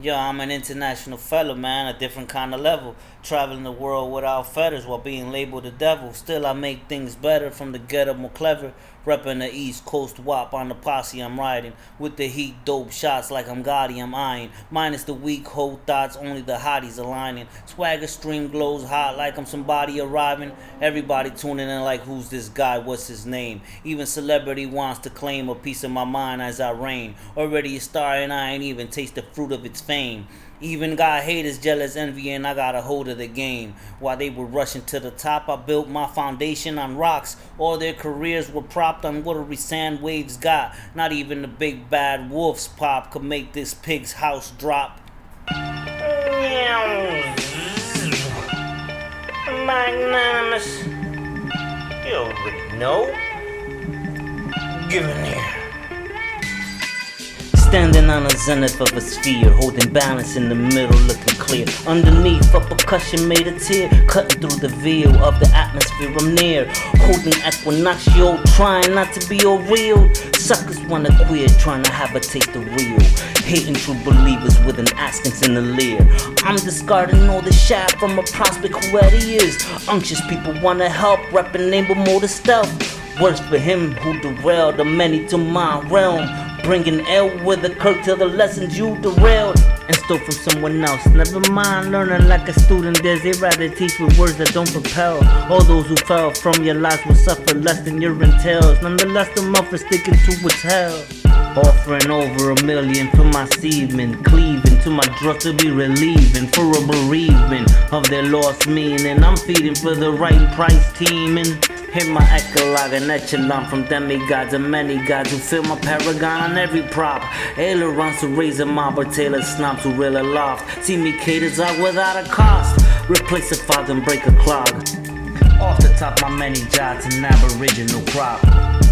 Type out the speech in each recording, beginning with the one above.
Yo, I'm an international fella, man, a different kind of level. Traveling the world without feathers while being labeled the devil. Still, I make things better from the ghetto more clever. Reppin' the East Coast WAP on the posse I'm riding. With the heat, dope shots like I'm Gotti, I'm eyeing. Minus the weak whole thoughts, only the hotties aligning. Swagger stream glows hot like I'm somebody arriving. Everybody tuning in like, who's this guy, what's his name? Even celebrity wants to claim a piece of my mind as I reign. Already a star and I ain't even taste the fruit of its fame. Even got haters jealous, envy, and I got a hold of the game. While they were rushing to the top, I built my foundation on rocks. All their careers were propped on what every sand waves got. Not even the big bad wolf's pop could make this pig's house drop. Magnanimous. You already know. Give it here. Standing on the zenith of a sphere, holding balance in the middle, looking clear. Underneath, a percussion made a tear, cutting through the veil of the atmosphere I'm near. Holding equinoctial, trying not to be all real. Suckers wanna quit, trying to have a taste of real. Hating true believers with an askance in the leer. I'm discarding all the shaft from a prospect who already is. Unctuous people wanna help, reppin' name but more to stealth. Words for him who derailed the many to my realm. Bringing L with a curve till the lessons you derailed and stole from someone else. Never mind learning like a student does. They rather teach with words that don't propel. All those who fell from your lives will suffer less than your entails. Nonetheless, the month is sticking to its hell. Offering over $1 million for my seedmen, cleaving to my drug to be relieving for a bereavement of their lost meaning. I'm feeding for the right price teaming. Hit my ecologue and echelon from demigods and many gods who fill my paragon on every prop. Ailerons to raise a mob or tailor snobs who rail aloft. See me caters out without a cost. Replace a fog and break a clog. Off the top my many jobs an aboriginal crop.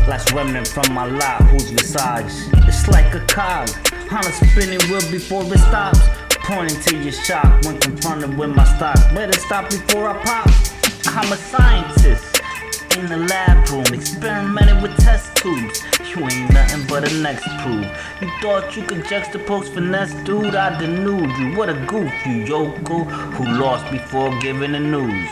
Last remnant from my lot whose visage it's like a cog on a spinning wheel before it stops. Pointing to your shock when confronted with my stock. Better stop before I pop. I'm a scientist in the lab room, experimenting with test tubes. You ain't nothing but a next proof. You thought you could juxtapose finesse, dude? I denude you. What a goof, you yokel who lost before giving the news.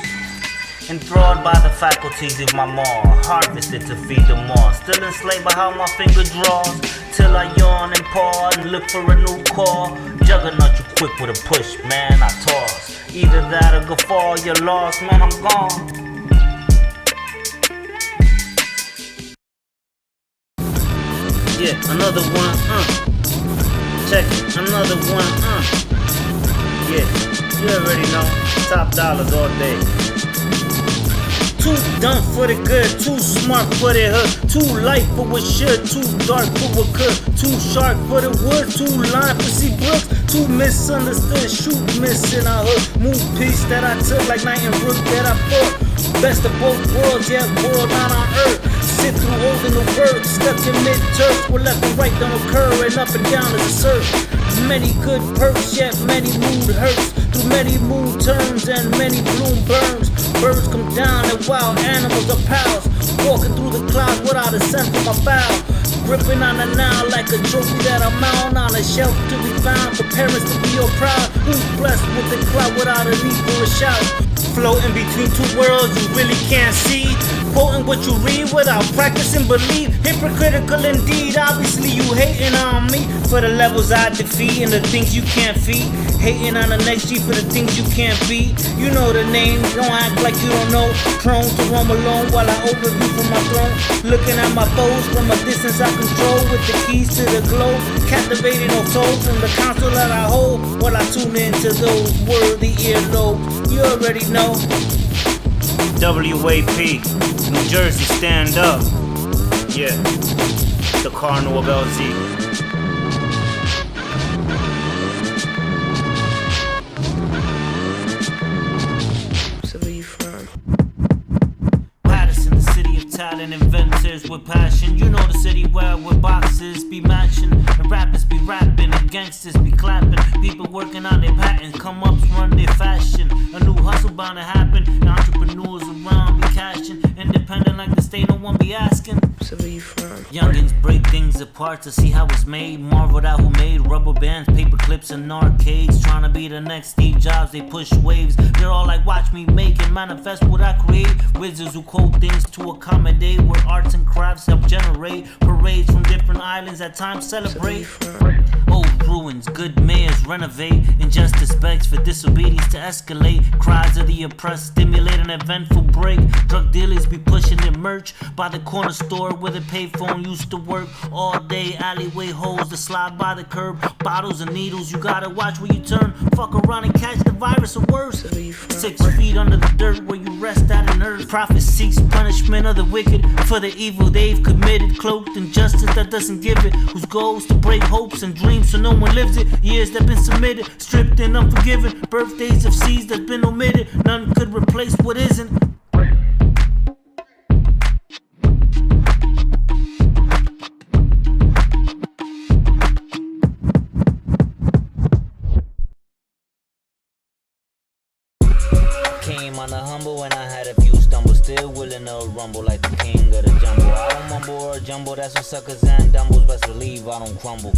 Enthralled by the faculties of my maw, harvested to feed them all. Still enslaved by how my finger draws, till I yawn and paw and look for a new call. Juggernaut, you quick with a push, man, I toss. Either that or guffaw, you're lost, man, I'm gone. Yeah, another one, check it, another one, yeah, you already know, top dollars all day. Too dumb for the good, too smart for the hood, too light for what should, too dark for what could, too sharp for the wood, too line for C Brooks, too misunderstood, shoot miss in our hood, move piece that I took like Night and Brook that I fought. Best of both worlds, yeah, world not on earth. Sit through holding the word, stuck in mid-turf, where left and right don't occur, and up and down is a surf. Many good perks, yet many mood hurts. Through many mood turns and many bloom burns. Birds come down and wild animals are pals. Walking through the clouds without a scent from my bow. Gripping on the now like a trophy that I mount on a shelf to be found. For parents to be all proud. Who's blessed with the cloud without a need for a shout? Floating between two worlds you really can't see. Quoting what you read without practicing belief. Hypocritical indeed, obviously you hating on me for the levels I defeat and the things you can't feed. Hating on the next G for the things you can't be. You know the name, don't act like you don't know. Prone to roam alone while I overview from my throne. Looking at my foes from a distance I control with the keys to the globe. Captivating all souls from the console that I hold while I tune into those worthy earlobes. You already know. WAP, New Jersey, stand up. Yeah, the Carnal Of LZ. So where you from? Patterson, the city of talent, inventors with passion. You know the city where boxes be matching and rappers be rapping and gangsters be clapping. People working on their patents, come ups run their fashion. A new hustle bound to happen. And entrepreneurs around be cashing, independent like the state. day, no one be asking. So where you from? Youngins break things apart to see how it's made. Marveled out who made rubber bands, paper clips, and arcades. Trying to be the next Steve Jobs, they push waves. They're all like, watch me make and manifest what I create. Wizards who quote things to accommodate, where arts and crafts help generate. Parades from different islands at times celebrate. Old ruins, good mayors renovate. Injustice begs for disobedience to escalate. Cries of the oppressed stimulate an eventful break. Drug dealers be pushing their merch by the corner store where the payphone used to work. All day alleyway holes that slide by the curb. Bottles and needles, you gotta watch where you turn. Fuck around and catch the virus or worse. 6 feet under the dirt where you rest at an earth. Prophet seeks punishment of the wicked for the evil they've committed. Cloaked in justice that doesn't give it. Whose goal is to break hopes and dreams so no one lives it. Years that been submitted, stripped and unforgiven. Birthdays of seeds that's been omitted. None could replace what isn't. Came on the humble when I had a few stumbles. Still willing to rumble like the king of the jumble. I don't mumble or jumble, that's what suckers and dumbles. Best believe I don't crumble.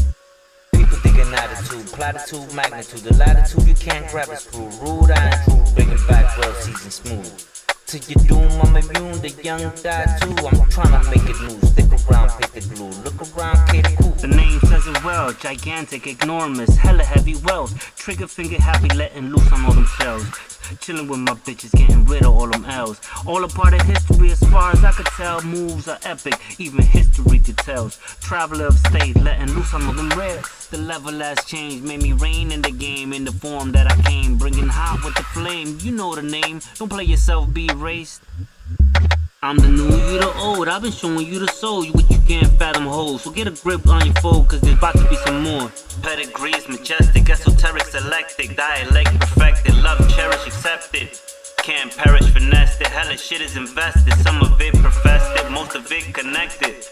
People thinking attitude, platitude, magnitude. The latitude you can't grab a screw. Rude, I ain't true, bringing back well seasoned smooth. To your doom, I'm immune, the young die too. I'm trying to make it new, stick around, pick the glue. Look around, K the cool. The name says it well, gigantic, enormous, hella heavy wealth. Trigger finger happy, letting loose on all them shells. Chillin' with my bitches, getting rid of all them L's. All a part of history as far as I could tell. Moves are epic, even history details. Traveler of state, letting loose on all them rares. The level has changed, made me reign in the game in the form that I came. Bringing hot with the flame, you know the name. Don't play yourself, be erased. I'm the new, you the old. I've been showing you the soul, you what you can't fathom hold. So get a grip on your foe, cause there's about to be some more. Pedigrees, majestic, esoteric, selected, dialect perfected, love, cherish, accepted. Can't perish, finessed it, hella shit is invested. Some of it professed it, most of it connected.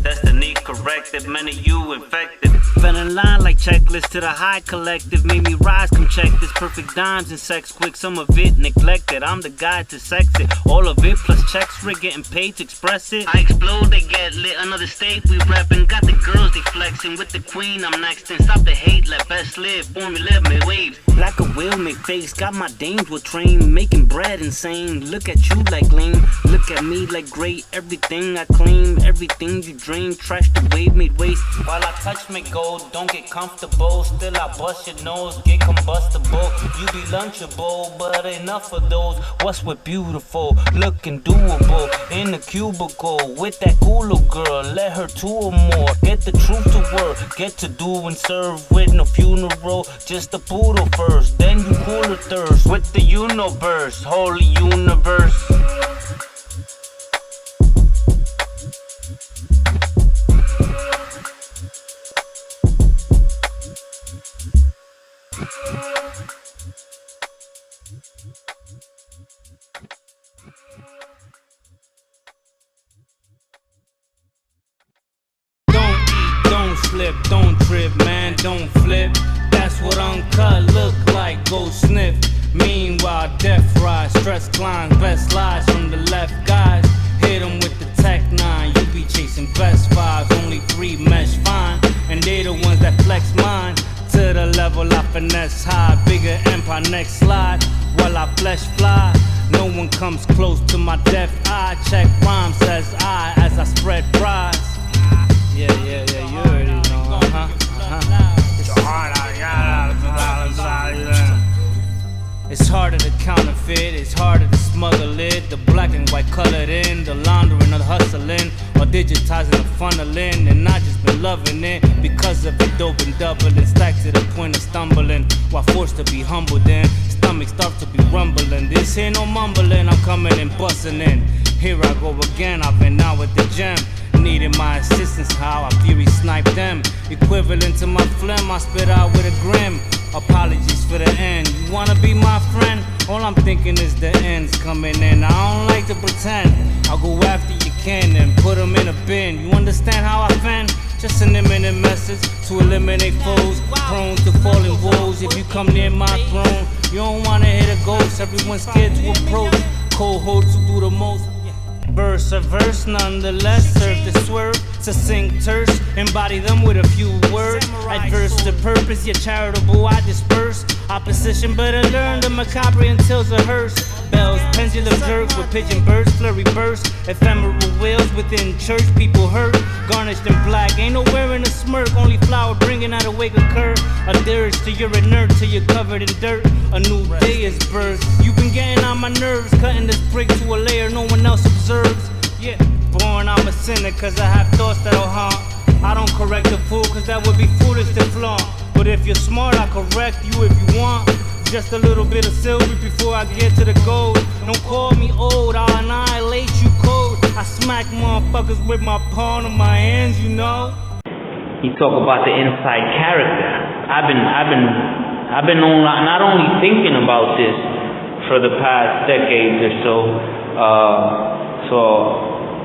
Destiny corrected, many you infected. Fell in line like checklist to the high collective. Made me rise, come check this. Perfect dimes and sex quick, some of it neglected. I'm the guy to sex it, all of it plus checks for getting paid to express it. I explode, they get lit, another state we reppin'. Got the girls, they flexin', with the queen I'm next in. Stop the hate, let best live, formula make waves. Like a whale, make face, got my dames with train. Making bread insane, look at you like lame. Look at me like great, everything I claim. Everything you drain, trash the wave, made waste. While I touch my gold, don't get comfortable. Still I bust your nose, get combustible. You be lunchable, but enough of those. What's with beautiful, looking doable. In the cubicle, with that cooler girl. Let her 2 or more, get the truth to work. Get to do and serve with no funeral. Just a poodle first, then you cooler thirst. With the universe, holy universe. Slip, don't trip, man, don't flip. That's what uncut look like, go sniff. Meanwhile, death rise, stress climbs, best lies from the left guys. Hit them with the Tech 9, you be chasing best 5s. Only 3 mesh fine, and they the ones that flex mine. To the level I finesse high, bigger empire next slide. While I flesh fly, no one comes close to my death eye. Check rhyme says I, as I spread prize. Yeah, you already know, It's harder to counterfeit, it's harder to smuggle it. The black and white colored in, the laundering of the hustling, or digitizing the funneling. And I just been loving it because of it, dope and doubling, stacked to the point of stumbling. While forced to be humble then, stomach starts to be rumbling. This ain't no mumbling, I'm coming and busting in. Here I go again, I've been out with the gem. Needed my assistance, how I fury snipe them. Equivalent to my phlegm, I spit out with a grim. Apologies for the end. You wanna be my friend? All I'm thinking is the end's coming in. I don't like to pretend. I'll go after you can and put them in a bin. You understand how I fend? Just an imminent message to eliminate foes prone to falling woes. If you come near my throne, you don't wanna hit a ghost. Everyone's scared to approach. Cold holds who do the most. Verse a verse, nonetheless, serve the swerve, succinct terse, embody them with a few words. Adverse to purpose, yet charitable, I disperse. Opposition, better learn the macabre until's a hearse. Bells, pendulum jerks with pigeon birds, flurry bursts. Ephemeral whales within church, people hurt. Garnished in black, ain't no wearing a smirk, only flower bringing out a wake occur. A dirge to you're inert till you're covered in dirt. A new day is birth. You've been getting on my nerves, cutting this brick to a layer no one else observes. Yeah, born I'm a sinner cause I have thoughts that'll haunt. I don't correct a fool cause that would be foolish to flaunt. But if you're smart, I'll correct you if you want. Just a little bit of silver before I get to the gold. Don't call me old, I'll annihilate you cold. I smack motherfuckers with my palm of my hands, you know. He talk about the inside character. I've been on, not only thinking about this for the past decades or so. So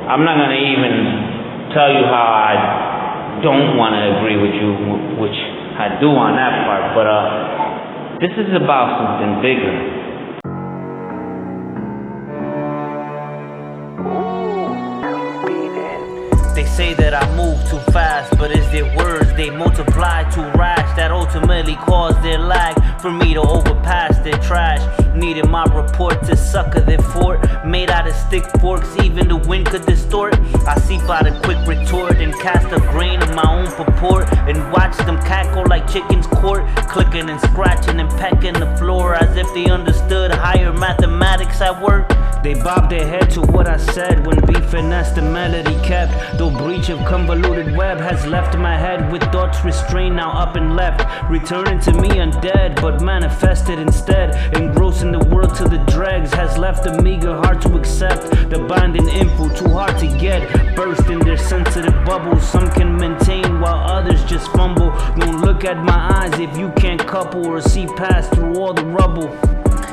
I'm not gonna even tell you how I don't want to agree with you, which I do on that part. But this is about something bigger. They say that I move too fast, but it's their words, they multiply too rash, that ultimately cause their lag for me to overpass their trash. Needed my report to sucker their fort, made out of stick forks, even the wind could distort. I seep out a quick retort and cast a grain of my own purport, and watch them cackle like chickens court, clicking and scratching and pecking the floor as if they understood higher mathematics at work. They bobbed their head to what I said when we finessed the melody kept. Though breach of convoluted web has left my head with thoughts restrained, now up and left, returning to me undead, but manifested instead. Engrossing the world to the dregs has left a meager heart to accept. The binding info too hard to get, burst in their sensitive bubbles. Some can maintain while others just fumble. Don't look at my eyes if you can't couple or see past through all the rubble.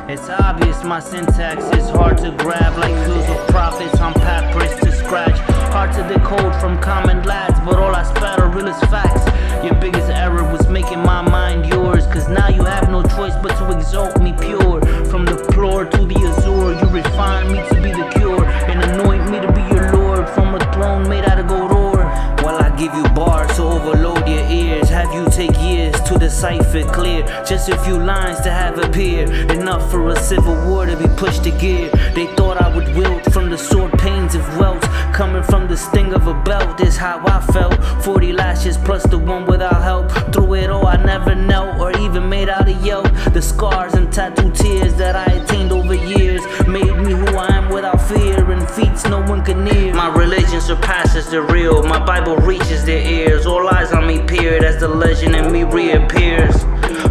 It's obvious my syntax is hard to grab, like fields of prophets on papyrus to scratch. Hard to decode from common lads, but all I spat are realest facts. Your biggest error was making my mind yours, cause now you have no choice but to exalt me pure. From the floor to the azure, you refine me to be the cure, and anoint me to be your lord, from a throne made out of gold ore. While I give you bars to overload your ears, have you take years to decipher clear, just a few lines to have appear, enough for a civil war to be pushed to gear. They thought I would wilt from the sore pains of welts, coming from the sting of a belt. This how I felt, 40 lashes plus the one without help. Through it all I never knelt or even made out a yelp. The scars and tattooed tears that I attained over years made me who I am without fear, and feats no one can near. My religion surpasses the real, my Bible reaches their ears. All eyes on me peered as the legend in me reappears.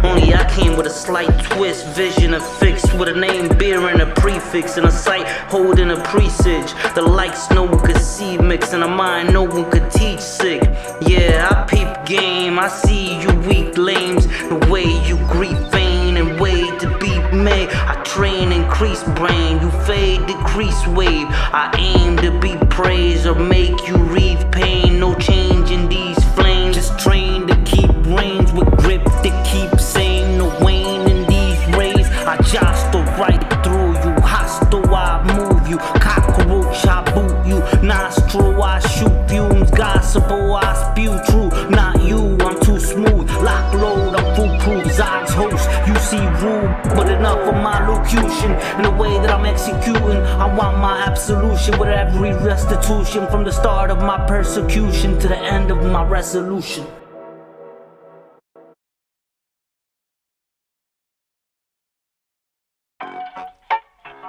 Only I came with a slight twist, vision affixed with a name bearing a prefix, and a sight holding a presage. The likes no one could see mixed, and a mind no one could teach sick. Yeah, I peep game, I see you weak lames, the way you grief vain and way to beat me. I train, increase brain, you fade, decrease wave. I aim to be praised or make you wreathe pain. No change in these flames, just train to keep reins with grip to keep sane. No wane in these rays, I jostle right through you. Hostile, I move you. Cockroach, I boot you. Nostril, I shoot fumes. Gospel, I spew true. Not you, I'm too smooth. Lock load, I'm foolproof. Zog's host, you see rude, but enough of my locution. In the way that I'm executing, I want my absolution with every restitution, from the start of my persecution to the end of my resolution.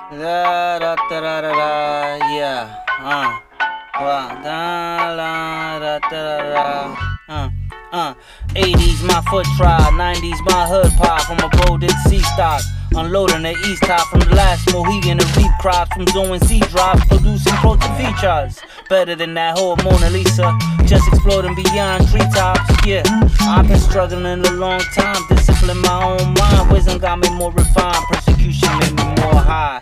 Da da da da da, yeah, da da da da da, 80s my foot trial, 90s my hood pop, from a broaded sea stock, unloading the east top from the last Mohegan, and reap crops from Zoe C drops, producing protein features. Better than that whole Mona Lisa, just exploding beyond treetops. Yeah, I've been struggling a long time, discipline my own mind. Wisdom got me more refined, persecution made me more high.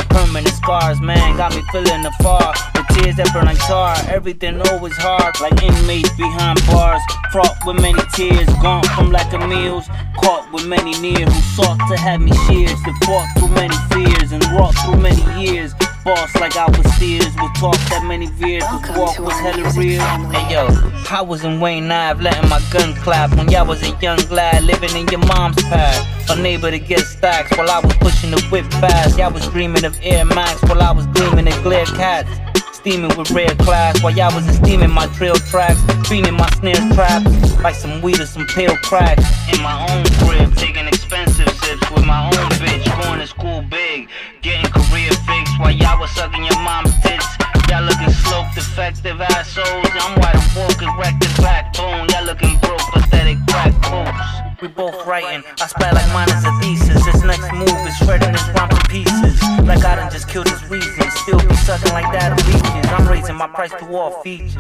Permanent scars, man, got me feeling afar, with tears that burn like tar. Everything always hard, like inmates behind bars, fraught with many tears, gone from lack of meals, caught with many near who sought to have me shears, that fought through many fears and wrought through many years. boss like I was steers. We'll talk that many years, the walk was hella real. Hey yo, I was in Wayne Ave letting my gun clap when y'all was a young lad living in your mom's pad. Unable to get stacks while I was pushing the whip fast. Y'all was dreaming of Air Max while I was gleaming at Glare Cats. Steaming with rare class while y'all was esteeming my trail tracks. Feeding my snare traps like some weed or some pale crack. In my own crib, taking expensive sips with my own bitch. Going to school big, getting career fixed while y'all was sucking your mom's tits. Y'all looking slope defective assholes. I'm wide awake, erected backbone. Y'all looking broke, pathetic crack folks. We both writing, I spell like mine is a thesis. This next move is shredding this rhyme to pieces. Like I done just killed his reason. Still be sucking like that of leeches. I'm raising my price to all features.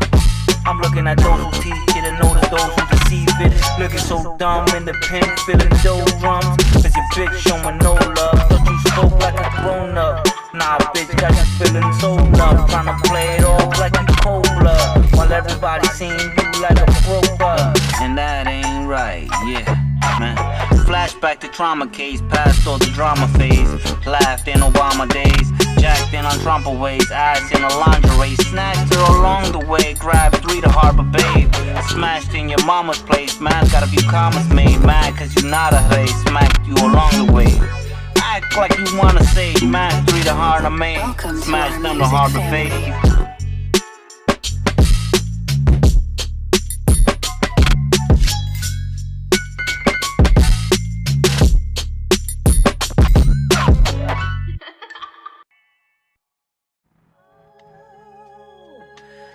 I'm looking at those who teach it and notice those who deceive it. Looking so dumb in the pen, feeling dough drums. Cause your bitch showing no love. Thought you spoke like a grown up. Nah, bitch, got you feeling so numb. Tryna play it off like you cold blood, while everybody seeing you like a broker. And that ain't right, yeah, man. Flashback to trauma case, past all the drama phase. Laughed in Obama days, jacked in on Trump ways. Ass in a lingerie, snatched her along the way. Grabbed 3 to Harbor Babe, smashed in your mama's place. Man's got a few commas made, mad cause you not a race. Smacked you along the way. Act like you wanna say, smash 3 to Harbor Maid, smash them to Harbor Face.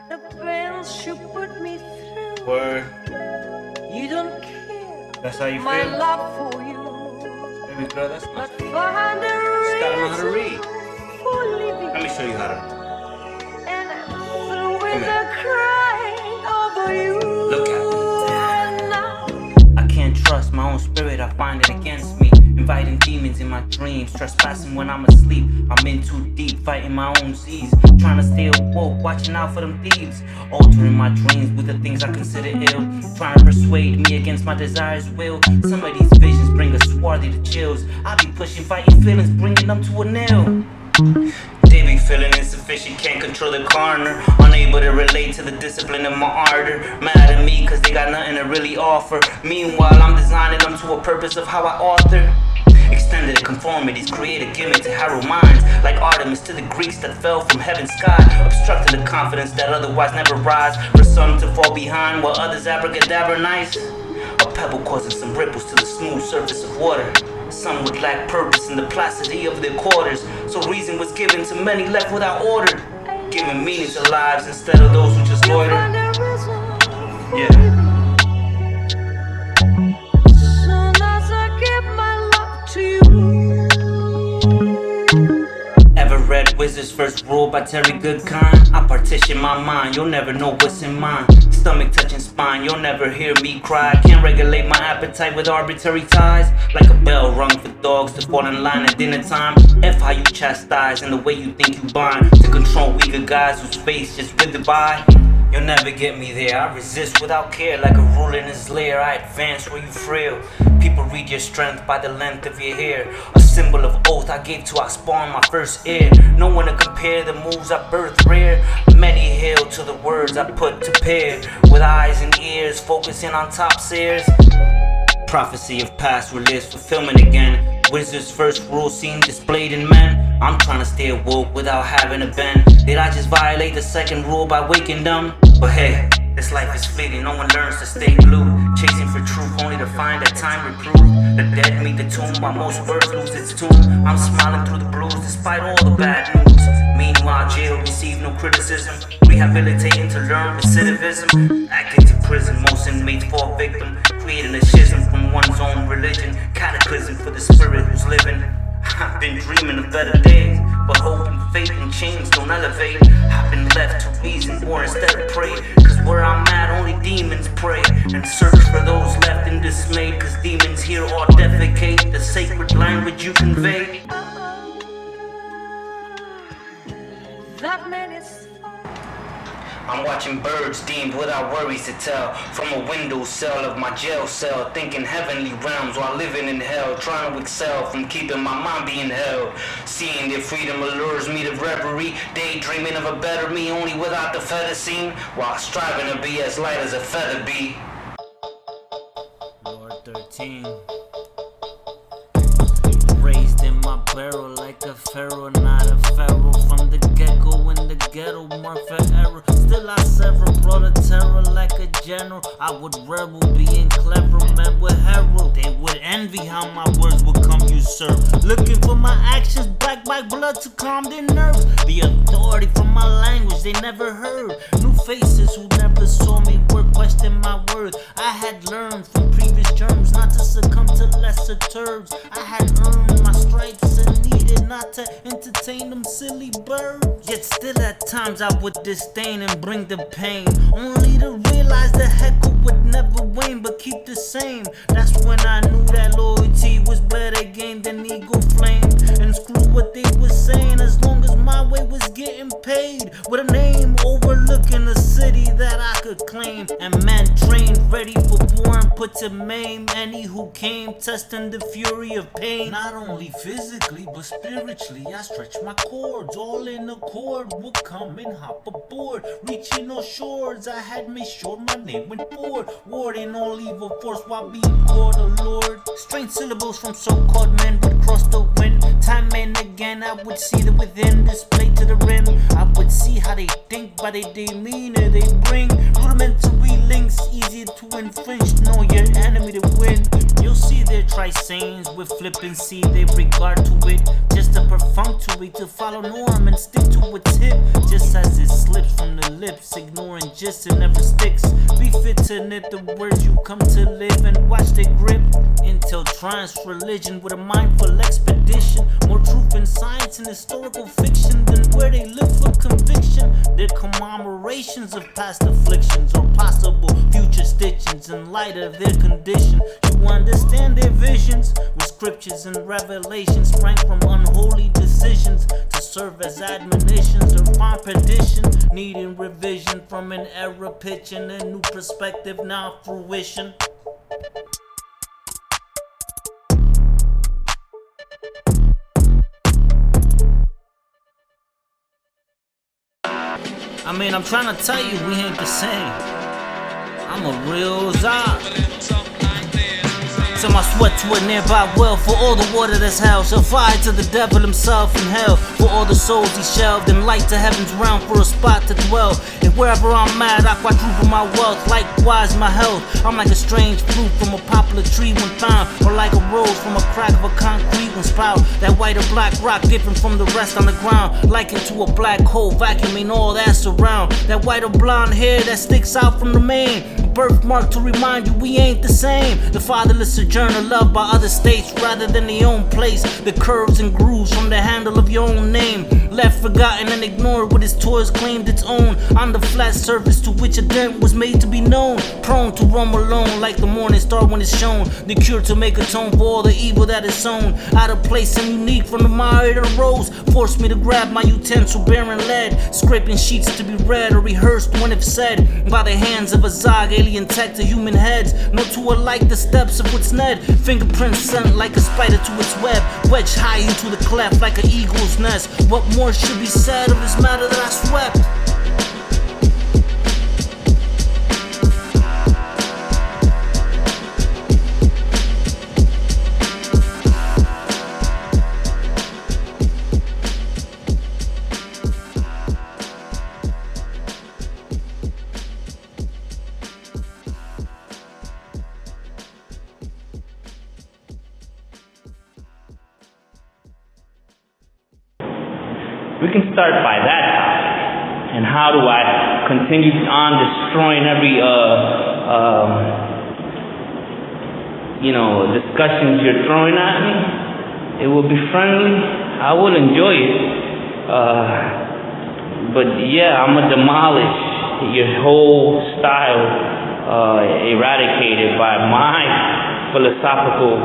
The bills you put me through. Word. You don't care. That's how you my feel? love for you. Baby girl, that's But not. find a You gotta know how to read. for living. Let me show you how to. And I'm through with the crying over you. Look at me. And now I can't trust my own spirit, I find it against me. Inviting demons in my dreams, trespassing when I'm asleep. I'm in too deep, fighting my own seas. Trying to stay awoke, watching out for them thieves. Altering my dreams with the things I consider ill. Trying to persuade me against my desires will. Some of these visions bring a swarthy to chills. I be pushing, fighting feelings, bringing them to a nil. They be feeling insufficient, can't control the corner. Unable to relate to the discipline of my ardor. Mad at me cause they got nothing to really offer. Meanwhile I'm designing them to a purpose of how I author. Extended conformities, create a gimmick to harrow minds. Like Artemis to the Greeks that fell from heaven's sky. Obstructed the confidence that otherwise never rise. For some to fall behind while others abracadabra nice. A pebble causing some ripples to the smooth surface of water. Some would lack purpose in the placidity of their quarters. So reason was given to many left without order. Giving meaning to lives instead of those who just loiter. find a reason for Yeah. living. Soon as I give my love to you. Ever read Wizard's First Rule by Terry Goodkind? I partition my mind, you'll never know what's in mine. Stomach touching spine, you'll never hear me cry. Can't regulate my appetite with arbitrary ties. Like a bell rung for dogs to fall in line at dinner time. F how you chastise and the way you think you bind. To control weaker guys whose face just withered by. You'll never get me there, I resist without care. Like a ruler in his lair, I advance where you frail. People read your strength by the length of your hair. A symbol of oath I gave to I spawned my first heir. No one to compare the moves I birthed rare. Many hail to the words I put to pair. With eyes and ears focusing on top seers. Prophecy of past relives fulfillment again. Wizard's first rule seen displayed in men. I'm trying to stay awoke without having a bend. Did I just violate the second rule by waking them? But hey, this life is fleeting, no one learns to stay glued. Chasing for truth only to find that time reprove. The dead meet the tomb while most earth lose its tomb. I'm smiling through the blues despite all the bad news. Meanwhile jail receive no criticism. Rehabilitating to learn recidivism. Acting to prison, most inmates fall victim. Creating a schism from one's own religion. Cataclysm for the spirit who's living. I've been dreaming of better days, but hope and faith and chains don't elevate. I've been left to reason more instead of pray. Cause where I'm at only demons pray. And search for those left in dismay. Cause demons here all defecate the sacred language you convey. That man is I'm watching birds deemed without worries to tell from a window cell of my jail cell, thinking heavenly realms while living in hell, trying to excel from keeping my mind being held. Seeing that freedom allures me to reverie, daydreaming of a better me only without the feather scene, while striving to be as light as a feather be. Lord 13. Raised in my barrel like a pharaoh, not a pharaoh. From the get-go in the ghetto, marked for error. Still I sever, brought a terror like a general. I would rebel, being clever, men would herald. They would envy how my words would come usurp. Looking for my actions back by blood to calm their nerves. The authority from my language they never heard. New faces who never saw me work, question my worth. I had learned from previous germs not to succumb to lesser terms. I had earned my stripes and needed not to entertain them silly birds. Yet still at times I would disdain and bring the pain, only to realize the heckle would never wane but keep the same. That's when I knew that loyalty was better game than ego flame. And screw what they were saying, as long as my way was getting paid, with a name overlooking a city that I could claim. And men trained, ready for war and put to maim any who came, testing the fury of pain. Not only physically but spiritually I stretched my cords, all in accord would come and hop aboard. Reaching all shores I had made sure my name went forward, warding all evil force while being called a lord. Strange syllables from so-called men would cross the wind. Time and again I would see the within displayed to the rim. I would see how they think by their demeanor they bring rudimentary links, easy to infringe. Know your enemy to win. You'll see their try-sayings with flippancy they regard to it, just a perfunctory to follow norm and stick to its hip, just as it slips from the lips, ignoring just it never sticks. Be fit to knit the words you come to live and watch they grip until trance religion with a mindful expedition. More truth in science and historical fiction than where they live for conviction. Their commemorations of past afflictions or possible future stitchings in light of their condition. You understand their visions with scriptures and revelations sprang from unholy decisions to serve as admonitions or find perdition, needing revision from an era pitching a new perspective now fruition. I mean, I'm trying to tell you, we ain't the same. I'm a real Zod. Send my sweat to a nearby well for all the water that's held. Shall fire to the devil himself in hell for all the souls he shelved, and light to heaven's realm for a spot to dwell. And wherever I'm at, I quadruple my wealth, likewise my health. I'm like a strange fruit from a poplar tree when found, or like a rose from a crack of a concrete when sprout. That white or black rock different from the rest on the ground, likened to a black hole vacuuming all that's around. That white or blonde hair that sticks out from the mane, birthmark to remind you we ain't the same. The fatherless sojourner loved by other states rather than their own place. The curves and grooves from the handle of your own name, left forgotten and ignored with its toys claimed its own. On the flat surface to which a dent was made to be known, prone to roam alone like the morning star when it's shown. The cure to make atone for all the evil that is sown. Out of place and unique from the mire that arose, forced me to grab my utensil bearing lead, scraping sheets to be read or rehearsed when if said by the hands of a Zog, alien tech to human heads. No two alike the steps of what's Ned. Fingerprints sent like a spider to its web, wedged high into the cleft like an eagle's nest. What more should be said of this matter that I swept? We can start by that topic. And how do I continue on destroying every, discussions you're throwing at me? It will be friendly. I will enjoy it. But yeah, I'm gonna demolish your whole style, eradicated by my philosophical.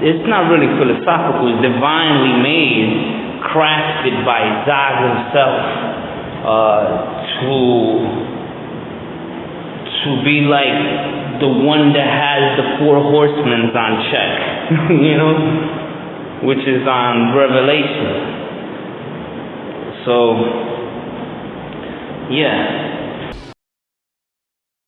It's not really philosophical. It's divinely made, crafted by Zog himself to to be like the one that has the 4 horsemen on check, you know, which is on Revelation. So, yeah.